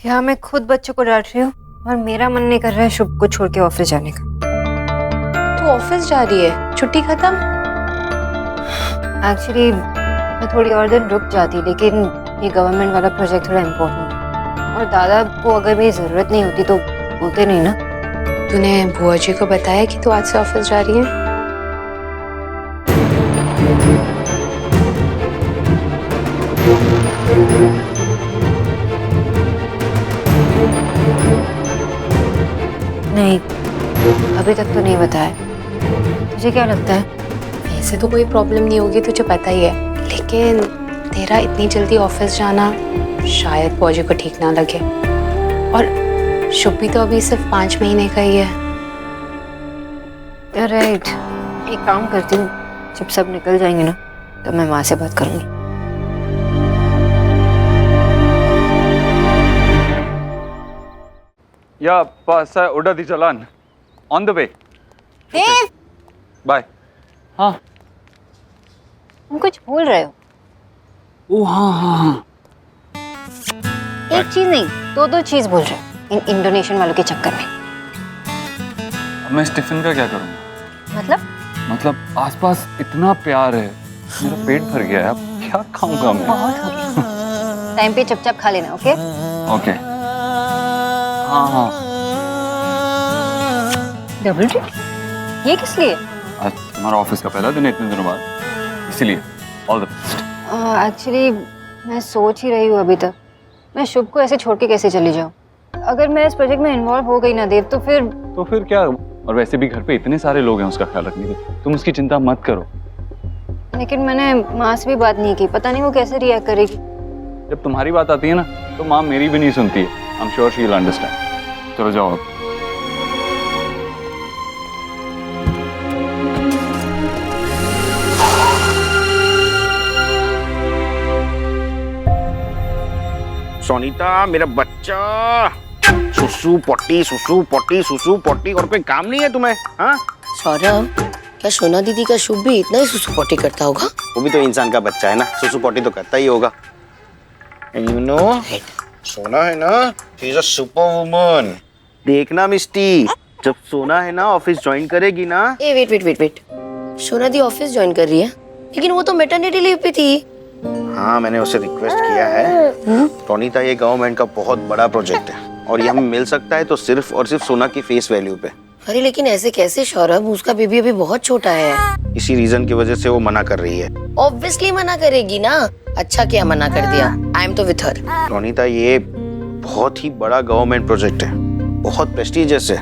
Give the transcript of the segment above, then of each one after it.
यहाँ मैं खुद बच्चों को डांट रही हूँ और मेरा मन नहीं कर रहा है शुभ को छोड़ के ऑफिस जाने का। तू ऑफिस जा रही है? छुट्टी खत्म? एक्चुअली मैं थोड़ी और दिन रुक जाती, लेकिन ये गवर्नमेंट वाला प्रोजेक्ट थोड़ा इम्पोर्टेंट है और दादा को अगर मेरी जरूरत नहीं होती तो बोलते नहीं ना। तूने बुआ जी को बताया कि तू आज से ऑफिस जा रही है? नहीं, अभी तक तो नहीं बताया। तुझे क्या लगता है? ऐसे तो कोई प्रॉब्लम नहीं होगी, तुझे पता ही है, लेकिन तेरा इतनी जल्दी ऑफिस जाना शायद बुआ जी को ठीक ना लगे। और शुभ भी तो अभी सिर्फ 5 महीने का ही है। राइट, एक काम करती हूँ, जब सब निकल जाएंगे ना तो मैं माँ से बात करूंगी। या पास है उड़ा दी challan on the way. Dev, bye. हाँ तुम कुछ भूल रहे हो। ओ हाँ। एक चीज नहीं, दो चीज भूल रहे हो इन इंडोनेशियन वालों के चक्कर में। अब मैं इस टिफिन का क्या करूँगा? मतलब आसपास इतना प्यार है, मेरा पेट भर गया है, अब क्या खाऊंगा मैं? बहुत हो गया। टाइम पे चुपचाप खा लेना, ओके? ओके। हाँ। Double trick? ये किस लिए? आज तुम्हारा ऑफिस का पहला दिन है इतने दिनों बाद, इसीलिए ऑल द बेस्ट। एक्चुअली मैं सोच ही रही हूँ अभी तक, मैं शुभ को ऐसे छोड़ के कैसे चली जाऊँ। अगर मैं इस प्रोजेक्ट में इन्वॉल्व हो गई ना देव, तो फिर क्या? और वैसे भी घर पे इतने सारे लोग हैं उसका ख्याल रखने के, तुम उसकी चिंता मत करो। लेकिन मैंने माँ से भी बात नहीं की, पता नहीं वो कैसे रिएक्ट करेगी। जब तुम्हारी बात आती है ना तो माँ मेरी भी नहीं सुनती है। I am sure she will understand. चलो जाओ अब। सोनीता मेरा बच्चा, सुसु पोटी और कोई काम नहीं है तुम्हें? हाँ सौरभ, क्या सोना दीदी का शुभ भी इतना ही सुसु पोटी करता होगा? वो भी तो इंसान का बच्चा है ना, सुसु पोटी तो करता ही होगा। यू नो, सोना है ना, she is a super woman. देखना मिस्टी, जब सोना है ना ऑफिस ज्वाइन करेगी ना। ए वेट, सोना दी ऑफिस ज्वाइन कर रही है, लेकिन वो तो मैटरनिटी लीव पे थी। हाँ मैंने उसे रिक्वेस्ट किया है। रोनीता, ये गवर्नमेंट का बहुत बड़ा प्रोजेक्ट है और ये हमें मिल सकता है तो सिर्फ और सिर्फ सोना की फेस वैल्यू पे। अरे लेकिन ऐसे कैसे सौरभ, उसका बेबी अभी बहुत छोटा है। इसी रीजन की वजह से वो मना कर रही है। ऑब्वियसली मना करेगी ना, अच्छा क्या मना कर दिया। आई एम तो विथ हर। रोनीता, ये बहुत ही बड़ा गवर्नमेंट प्रोजेक्ट है, बहुत प्रेस्टिजियस है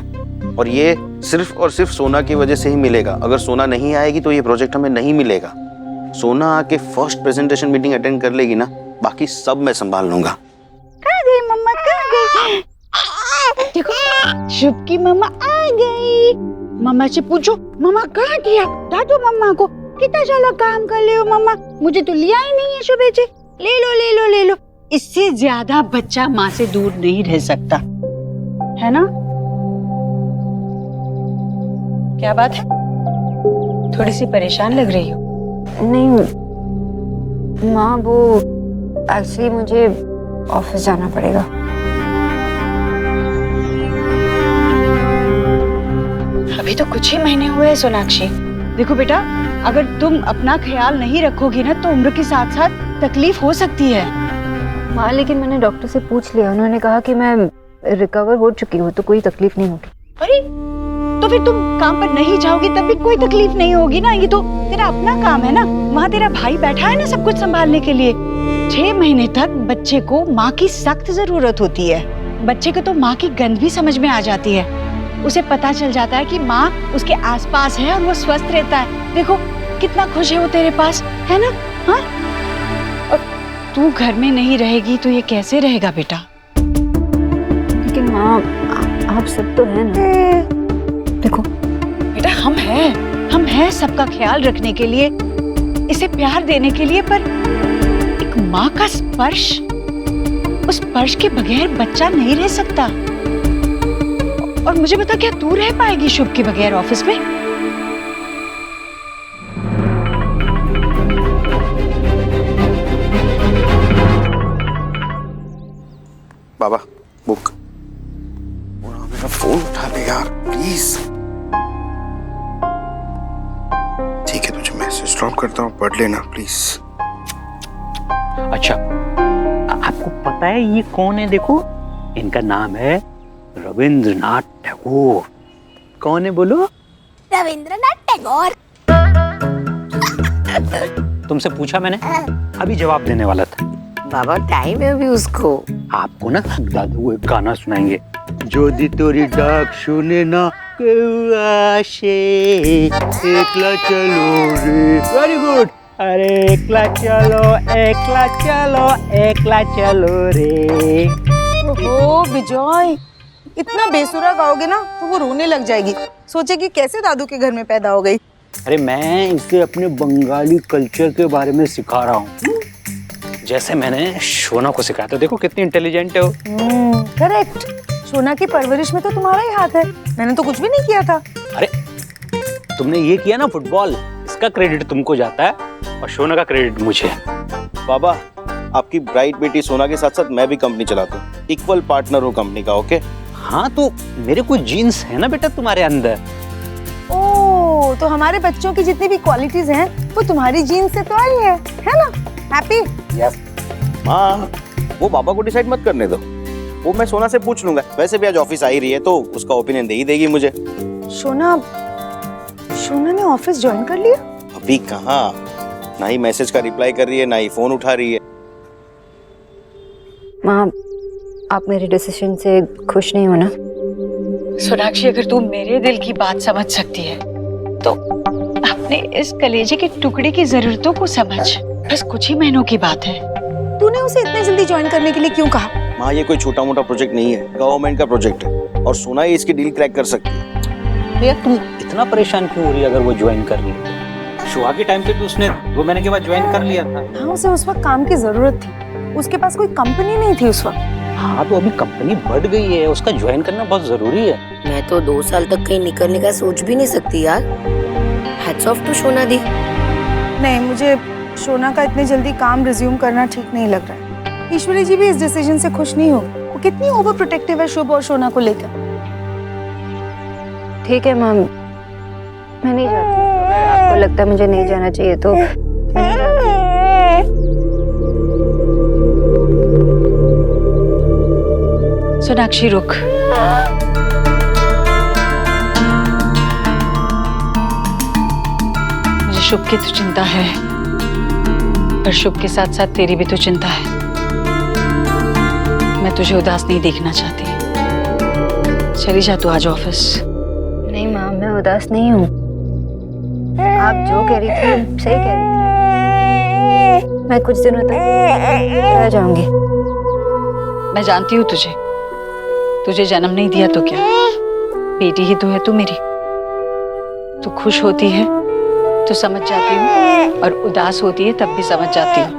और ये सिर्फ और सिर्फ सोना की वजह से ही मिलेगा। अगर सोना नहीं आएगी तो ये प्रोजेक्ट हमें नहीं मिलेगा। सोना आके फर्स्ट प्रेजेंटेशन मीटिंग अटेंड कर लेगी ना, बाकी सब मैं संभाल लूंगा। कहाँ गई मम्मा, कहाँ गई? देखो शुभ की मम्मा आ गई। मम्मा से पूछो मम्मा कहाँ गया, दादू मम्मा को कितना सारा काम कर ले हो मम्मा, मुझे तो लिया ही नहीं है सुबह से। ले लो। इससे ज्यादा बच्चा माँ से दूर नहीं रह सकता, है ना? क्या बात है, थोड़ी सी परेशान लग रही हो? नहीं माँ, वो एक्चुअली मुझे ऑफिस जाना पड़ेगा। अभी तो कुछ ही महीने हुए हैं सोनाक्षी। देखो बेटा, अगर तुम अपना ख्याल नहीं रखोगी ना तो उम्र के साथ साथ तकलीफ हो सकती है। माँ लेकिन मैंने डॉक्टर से पूछ लिया, उन्होंने कहा कि मैं रिकवर हो चुकी हूँ तो कोई तकलीफ नहीं होगी। अरे तो फिर तुम काम पर नहीं जाओगी तब भी कोई तकलीफ नहीं होगी ना, ये तो तेरा अपना काम है ना। वहाँ तेरा भाई बैठा है ना सब कुछ संभालने के लिए। 6 महीने तक बच्चे को माँ की सख्त जरूरत होती है। बच्चे को तो माँ की गंध भी समझ में आ जाती है, उसे पता चल जाता है कि माँ उसके आसपास है और वो स्वस्थ रहता है। देखो कितना खुश है वो तेरे पास, है ना? हाँ, और तू घर में नहीं रहेगी तो ये कैसे रहेगा बेटा? लेकिन माँ आप सब तो है ना। देखो बेटा, हम हैं सबका ख्याल रखने के लिए, इसे प्यार देने के लिए, पर एक माँ का स्पर्श, उस स्पर्श के बगैर बच्चा नहीं रह सकता। और मुझे बता, क्या तू रह पाएगी शुभ के बगैर ऑफिस में? बाबा बुक। मेरा फोन उठा ले यार प्लीज। ठीक है, तुझे मैसेज ड्रॉप करता हूँ, पढ़ लेना प्लीज। अच्छा, आपको पता है ये कौन है? देखो, इनका नाम है रविंद्रनाथ टैगोर। कौन है बोलो? रविंद्रनाथ टैगोर। तुमसे पूछा मैंने, अभी जवाब देने वाला था। बाबा टाइम है अभी उसको। आपको ना दादू को एक गाना सुनाएंगे। जो दी तोरी डाक सुने ना आशे, एकला चलो रे। Very good. अरे एकला चलो, एकला चलो, एकला चलो रे। ओहो विजय, इतना बेसुरा गाओगे ना तो वो रोने लग जाएगी, सोचेगी कैसे दादू के घर में पैदा हो गई। अरे मैं इसे अपने बंगाली कल्चर के बारे में सिखा रहा हूँ, जैसे मैंने शोना को सिखाया था। देखो कितनी इंटेलिजेंट है वो। करेक्ट। शोना की परवरिश में तो तुम्हारा ही हाथ है, मैंने तो कुछ भी नहीं किया था। अरे तुमने ये किया ना फुटबॉल, इसका क्रेडिट तुमको जाता है और शोना का क्रेडिट मुझे। बाबा, आपकी ब्राइट बेटी सोना के साथ साथ मैं भी कंपनी चलाता हूँ, इक्वल पार्टनर हूँ कंपनी का। ओके? हाँ, तो मेरे कुछ जीन्स है ना बेटा तुम्हारे अंदर। ओह, तो हमारे बच्चों की जितनी भी क्वालिटीज हैं वो तुम्हारी जीन से तो आई है ना? हैप्पी? यस। माँ, वो बाबा को डिसाइड मत करने दो, वो मैं सोना से पूछ लूंगा। वैसे भी आज ऑफिस आई रही है तो उसका ओपिनियन दे ही देगी मुझे। शोना ने ऑफिस ज्वाइन कर लिया? अभी कहाँ, ना ही मैसेज का रिप्लाई कर रही है, ना ही फोन उठा रही है। माँ, आप मेरे डिसीजन से खुश नहीं हो ना? सोनाक्षी, अगर तू मेरे दिल की बात समझ सकती है तो अपने इस कलेजे के टुकड़े की जरूरतों को समझ। बस कुछ ही महीनों की बात है। तूने उसे इतने जल्दी ज्वाइन करने के लिए क्यों कहा? माँ, ये कोई छोटा मोटा प्रोजेक्ट नहीं है, गवर्नमेंट का प्रोजेक्ट है और सोना ही इसकी डील क्रैक कर सकती है। भैया तुम इतना परेशान क्यों हो रही है? अगर वो ज्वाइन कर रही है, शुआ के टाइम पे भी उसने 2 महीने के बाद ज्वाइन कर लिया था। हाँ, उसे उस वक्त काम की जरूरत थी, उसके पास कोई कंपनी नहीं थी उस वक्त। हाँ, तो अभी कंपनी बढ़ गई है, उसका ज्वाइन करना बहुत जरूरी है। मैं तो 2 साल तक कहीं निकलने का सोच भी नहीं सकती यार। हैट्स ऑफ टू शोना दी। नहीं, मुझे शोना का इतने जल्दी काम रिज्यूम करना ठीक नहीं लग रहा है। ईश्वरी जी भी इस डिसीजन से खुश नहीं हो। वो कितनी ओवर प्रोटेक्टिव है शुभ और शोना को लेकर। ठीक है मैम, मैं नहीं जाती। अगर आपको लगता है मुझे नहीं जाना चाहिए तो मैं नहीं जाती। सोनाक्षी रुक। मुझे शुभ की तो चिंता है, पर शुभ के साथ साथ तेरी भी तो चिंता है। मैं तुझे उदास नहीं देखना चाहती। चली जा तू आज ऑफिस। नहीं माँ, मैं उदास नहीं हूँ। आप जो कह रही थी सही कह रही थी। मैं कुछ दिनों तक रह जाऊंगी। मैं जानती हूँ तुझे जन्म नहीं दिया तो क्या, बेटी ही तो है तू मेरी। तू खुश होती है तो समझ जाती हूँ और उदास होती है तब भी समझ जाती हूँ।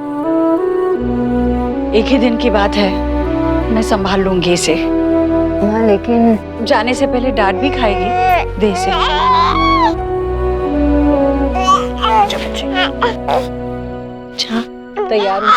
एक ही दिन की बात है, मैं संभाल लूंगी इसे। माँ लेकिन जाने से पहले डांट भी खाएगी, दे इसे। अच्छा, तैयार हूँ।